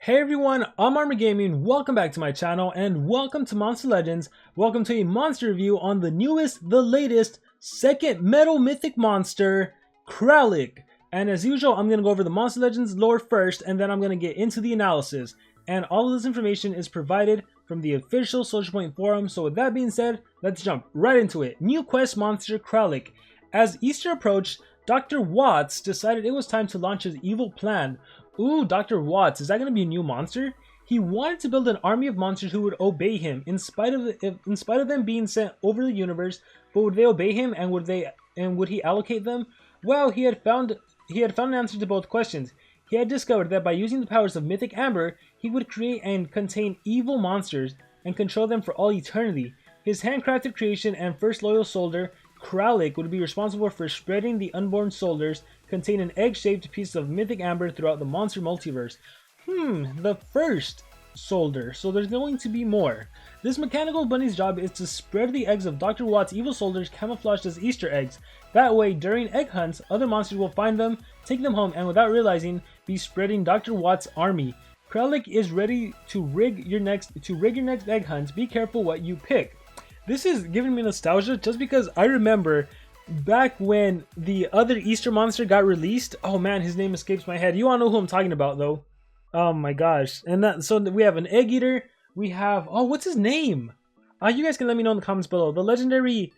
Hey everyone, I'm Armor Gaming, welcome back to my channel, and welcome to Monster Legends. Welcome to a monster review on the newest, the latest, second metal mythic monster, Kralik. And as usual, I'm going to go over the Monster Legends lore first, and then I'm going to get into the analysis. And all of this information is provided from the official SocialPoint forum, so with that being said, let's jump right into it. New quest monster Kralik. As Easter approached, Dr. Watts decided it was time to launch his evil plan. Ooh, Dr. Watts, is that going to be a new monster? He wanted to build an army of monsters who would obey him in spite of them being sent over the universe. But would they obey him, and would he allocate them? Well, he had found an answer to both questions. He had discovered that by using the powers of Mythic Amber, he would create and contain evil monsters and control them for all eternity. His handcrafted creation and first loyal soldier, Kralik, would be responsible for spreading the unborn soldiers contain an egg-shaped piece of Mythic Amber throughout the monster multiverse. The first soldier, so there's going to be more. This mechanical bunny's job is to spread the eggs of Dr. Watts' evil soldiers camouflaged as Easter eggs. That way, during egg hunts, other monsters will find them, take them home, and without realizing, be spreading Dr. Watts' army. Kralik is ready to rig your next egg hunt. Be careful what you pick. This is giving me nostalgia just because I remember back when the other Easter monster got released. Oh man, his name escapes my head. You all know who I'm talking about though. Oh my gosh. And so we have an egg eater. We have, oh, what's his name? You guys can let me know in the comments below. The legendary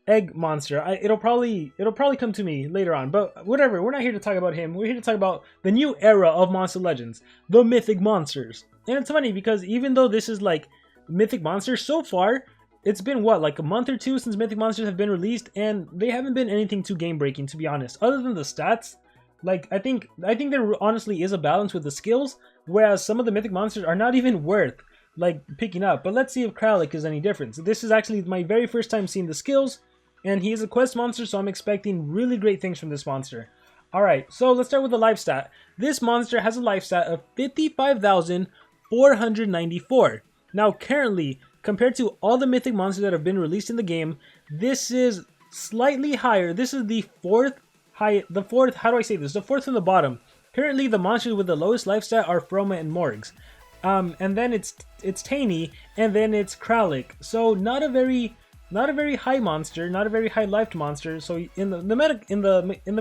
egg monster. It'll probably come to me later on, but whatever. We're not here to talk about him. We're here to talk about the new era of Monster Legends, the mythic monsters. And it's funny because even though this is like mythic monsters, so far it's been what, like a month or two since mythic monsters have been released, and they haven't been anything too game breaking, to be honest. Other than the stats, like I think there honestly is a balance with the skills, whereas some of the mythic monsters are not even worth like picking up. But let's see if Kralik is any different. So this is actually my very first time seeing the skills, and he is a quest monster, so I'm expecting really great things from this monster. Alright, so let's start with the life stat. This monster has a life stat of 55,494. Now currently, compared to all the mythic monsters that have been released in the game, this is slightly higher. This is the fourth, how do I say this? The fourth from the bottom. Currently, the monsters with the lowest life stat are Froma and Morgs. And then it's Tani, and then it's Kralik. So not a very high monster, not a very high lifed monster. So in the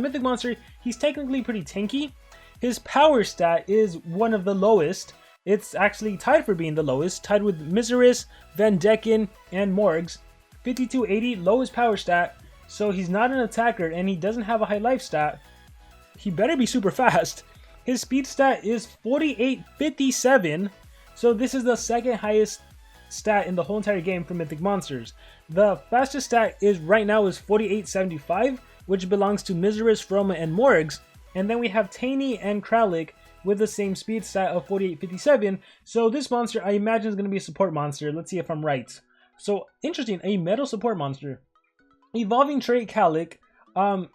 mythic monster, he's technically pretty tanky. His power stat is one of the lowest. It's actually tied for being the lowest, tied with Miseris, Van Decken, and Morgs. 5280, lowest power stat, so he's not an attacker and he doesn't have a high life stat. He better be super fast. His speed stat is 4857, so this is the second highest stat in the whole entire game for mythic monsters. The fastest stat right now is 4875, which belongs to Miseris, Froma, and Morgs. And then we have Tani and Kralik with the same speed stat of 4857. So this monster, I imagine, is going to be a support monster. Let's see if I'm right. So interesting, a metal support monster. Evolving trait Kralik.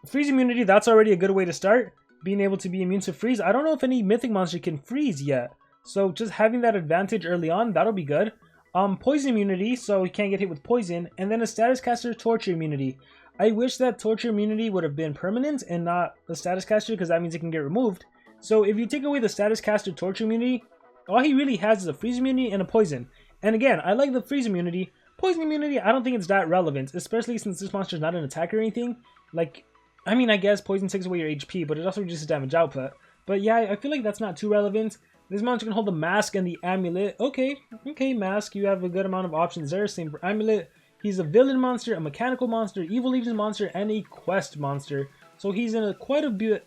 Freeze immunity, that's already a good way to start. Being able to be immune to freeze. I don't know if any mythic monster can freeze yet. So just having that advantage early on, that'll be good. Poison immunity, so he can't get hit with poison. And then a status caster torture immunity. I wish that torture immunity would have been permanent and not a status caster, because that means it can get removed. So if you take away the status caster torture immunity, all he really has is a freeze immunity and a poison. And again, I like the freeze immunity. Poison immunity, I don't think it's that relevant, especially since this monster is not an attacker or anything. Like, I mean, I guess poison takes away your HP, but it also reduces damage output. But yeah, I feel like that's not too relevant. This monster can hold the mask and the amulet. Okay, mask, you have a good amount of options there. Same for amulet. He's a villain monster, a mechanical monster, evil legion monster, and a quest monster. So he's in quite a bit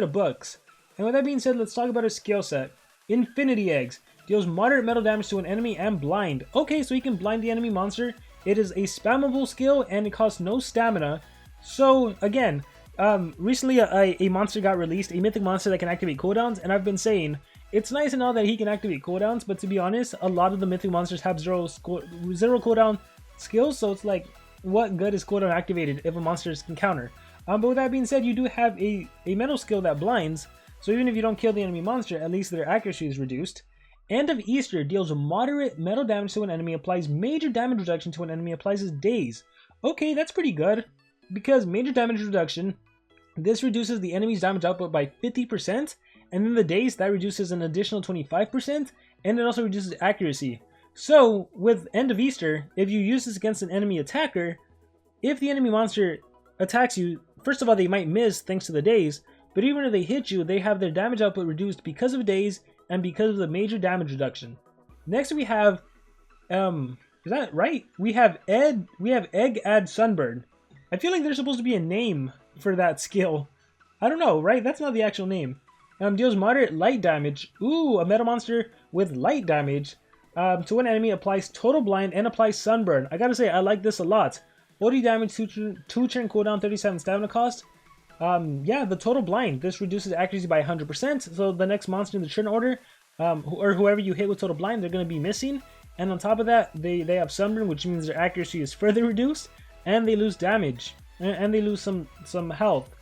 of books. And with that being said, let's talk about his skill set. Infinity Eggs. Deals moderate metal damage to an enemy and blind. Okay, so he can blind the enemy monster. It is a spammable skill and it costs no stamina. So again, recently a monster got released, a mythic monster that can activate cooldowns, and I've been saying, it's nice and all that he can activate cooldowns, but to be honest, a lot of the mythic monsters have zero cooldown skills, so it's like, what good is cooldown activated if a monster can counter? But with that being said, you do have a metal skill that blinds, so even if you don't kill the enemy monster, at least their accuracy is reduced. End of Easter deals moderate metal damage to an enemy, applies major damage reduction to an enemy, applies his daze. Okay, that's pretty good, because major damage reduction, this reduces the enemy's damage output by 50%, And then the daze, that reduces an additional 25%, and it also reduces accuracy. So, with End of Easter, if you use this against an enemy attacker, if the enemy monster attacks you, first of all, they might miss thanks to the daze, but even if they hit you, they have their damage output reduced because of daze and because of the major damage reduction. Next we have, is that right? We have Egg Add Sunburn. I feel like there's supposed to be a name for that skill. I don't know, right? That's not the actual name. Deals moderate light damage. Ooh, a meta monster with light damage. To an enemy, applies total blind and applies sunburn. I gotta say, I like this a lot. 40 damage, 2 turn cooldown, 37 stamina cost. Yeah, the total blind. This reduces accuracy by 100%. So the next monster in the turn order, or whoever you hit with total blind, they're gonna be missing. And on top of that, they have sunburn, which means their accuracy is further reduced, and they lose damage, and they lose some health.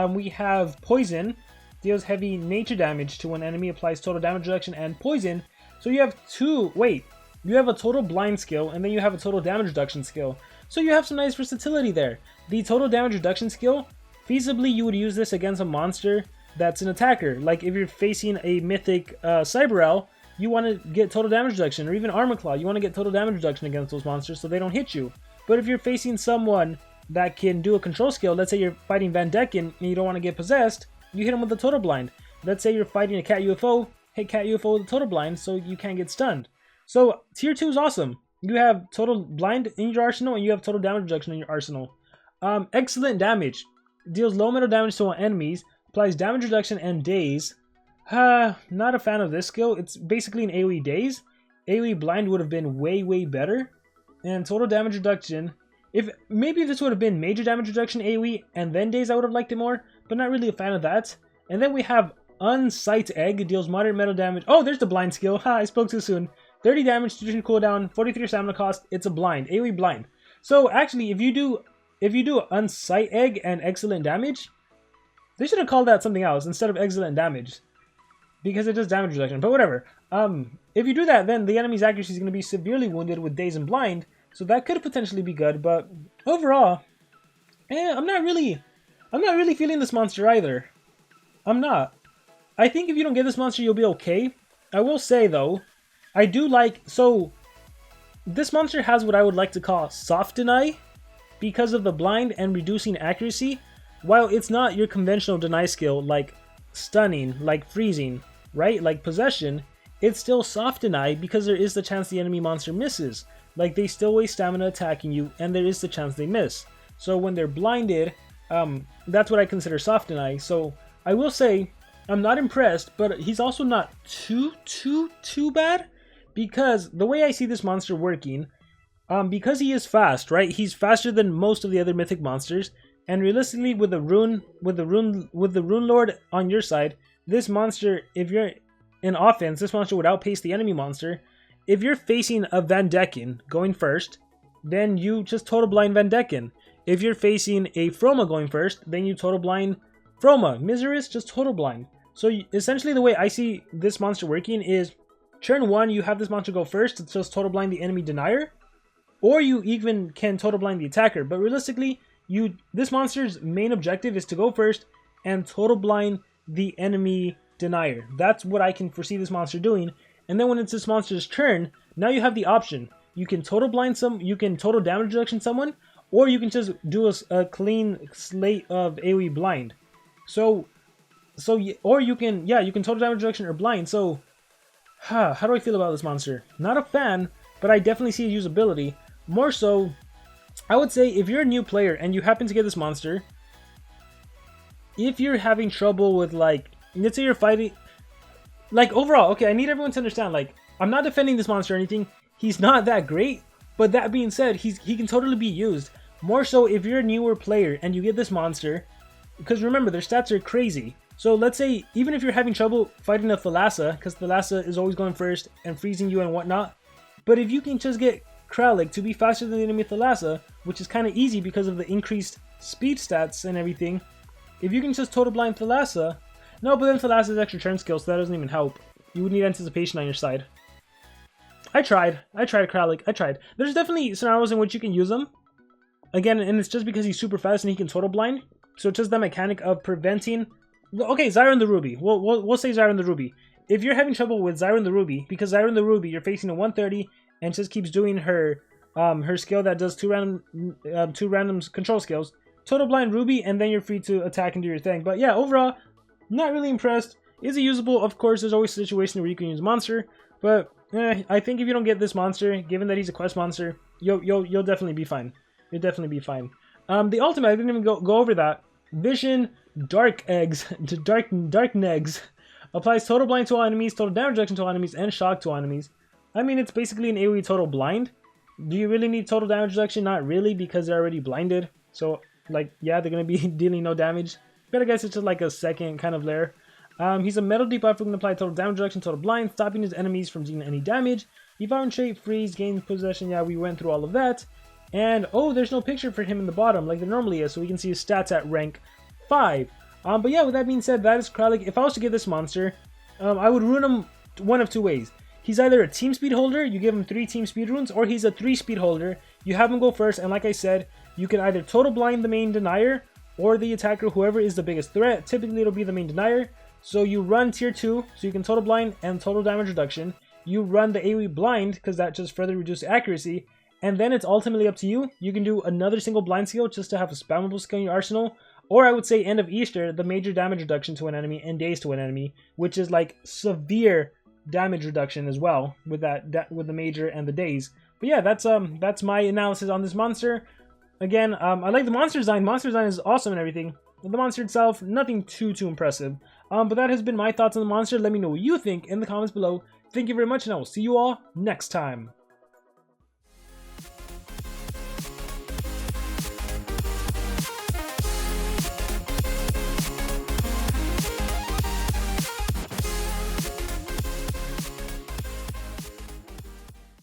We have poison. Deals heavy nature damage to when enemy, applies total damage reduction and poison. So you have you have a total blind skill, and then you have a total damage reduction skill. So you have some nice versatility there. The total damage reduction skill, feasibly you would use this against a monster that's an attacker. Like if you're facing a mythic Cyberel, you want to get total damage reduction, or even Armor Claw, you want to get total damage reduction against those monsters so they don't hit you. But if you're facing someone that can do a control skill, let's say you're fighting Van Decken and you don't want to get possessed, you hit him with a total blind. Let's say you're fighting a Cat UFO, hit Cat UFO with a total blind so you can't get stunned. So tier 2 is awesome. You have total blind in your arsenal and you have total damage reduction in your arsenal. Excellent damage. Deals low metal damage to all enemies, applies damage reduction and daze. Not a fan of this skill. It's basically an AoE daze. AoE blind would have been way better. And total damage reduction, maybe this would have been major damage reduction AoE and then daze, I would have liked it more, but not really a fan of that. And then we have Unsight Egg. Deals moderate metal damage. Oh, there's the blind skill. I spoke too soon. 30 damage, 2 turn cooldown, 43 stamina cost. It's a blind, AoE blind. So actually, if you do Unsight Egg and excellent damage, they should have called that something else instead of excellent damage, because it does damage reduction. But whatever. If you do that, then the enemy's accuracy is going to be severely wounded with daze and blind, so that could potentially be good. But overall, I'm not really feeling this monster either. I'm not. I think if you don't get this monster, you'll be okay. I will say though, I do like, so this monster has what I would like to call soft deny because of the blind and reducing accuracy. While it's not your conventional deny skill like stunning, like freezing, right? Like possession, it's still soft deny because there is the chance the enemy monster misses. Like they still waste stamina attacking you and there is the chance they miss. So when they're blinded, that's what I consider soft deny. So I will say I'm not impressed, but he's also not too bad, because the way I see this monster working, because he is fast, right? He's faster than most of the other mythic monsters, and realistically, with the rune lord on your side, this monster, if you're in offense, this monster would outpace the enemy monster. If you're facing a Van Decken going first, then you just total blind Van Decken. If you're facing a Froma going first, then you total blind Froma. Miseris, just total blind. So essentially the way I see this monster working is turn 1, you have this monster go first to just total blind the enemy denier, or you even can total blind the attacker. But realistically, this monster's main objective is to go first and total blind the enemy denier. That's what I can foresee this monster doing. And then when it's this monster's turn, now you have the option. You can total blind you can total damage reduction someone, or you can just do a clean slate of AoE blind. Or you can total damage reduction or blind. So, how do I feel about this monster? Not a fan, but I definitely see a usability. More so, I would say if you're a new player and you happen to get this monster, if you're having trouble with, like, let's say you're fighting, like, overall, okay, I need everyone to understand, like, I'm not defending this monster or anything. He's not that great, but that being said, he can totally be used. More so if you're a newer player and you get this monster, because remember, their stats are crazy. So let's say, even if you're having trouble fighting a Thalassa, because Thalassa is always going first and freezing you and whatnot, but if you can just get Kralik to be faster than the enemy Thalassa, which is kind of easy because of the increased speed stats and everything, if you can just total blind Thalassa, no, but then Thalassa's extra turn skill, so that doesn't even help. You would need anticipation on your side. I tried Kralik, I tried. There's definitely scenarios in which you can use him. Again, and it's just because he's super fast and he can total blind. So it's just the mechanic of preventing Okay, Zyron the Ruby. We'll say Zyron the Ruby. If you're having trouble with Zyron the Ruby, because Zyron the Ruby, you're facing a 130 and just keeps doing her skill that does two random control skills. Total Blind Ruby, and then you're free to attack and do your thing. But yeah, overall, not really impressed. Is it usable? Of course, there's always a situation where you can use monster, but I think if you don't get this monster, given that he's a quest monster, you'll definitely be fine. You'll definitely be fine. The ultimate, I didn't even go over that. Vision Dark Eggs, Dark Negs, applies total blind to all enemies, total damage reduction to all enemies, and shock to all enemies. I mean, it's basically an AoE total blind. Do you really need total damage reduction? Not really, because they're already blinded. So, like, yeah, they're gonna be dealing no damage. But I guess it's just like a second kind of layer. He's a metal debuff who can apply total damage reduction, total blind, stopping his enemies from dealing any damage. Evolving trait, freeze, gain possession. Yeah, we went through all of that. And, oh, there's no picture for him in the bottom like there normally is, so we can see his stats at rank 5. But yeah, with that being said, that is Kralik. If I was to get this monster, I would rune him one of two ways. He's either a team speed holder, you give him 3 team speed runes, or he's a 3 speed holder, you have him go first, and like I said, you can either total blind the main denier, or the attacker, whoever is the biggest threat. Typically it'll be the main denier. So you run tier 2, so you can total blind and total damage reduction. You run the AoE blind, because that just further reduces accuracy. And then it's ultimately up to you. You can do another single blind skill just to have a spammable skill in your arsenal. Or I would say End of Easter, the major damage reduction to an enemy and daze to an enemy, which is like severe damage reduction as well with with the major and the daze. But yeah, that's my analysis on this monster. Again, I like the monster design. Monster design is awesome and everything. The monster itself, nothing too impressive. But that has been my thoughts on the monster. Let me know what you think in the comments below. Thank you very much, and I will see you all next time.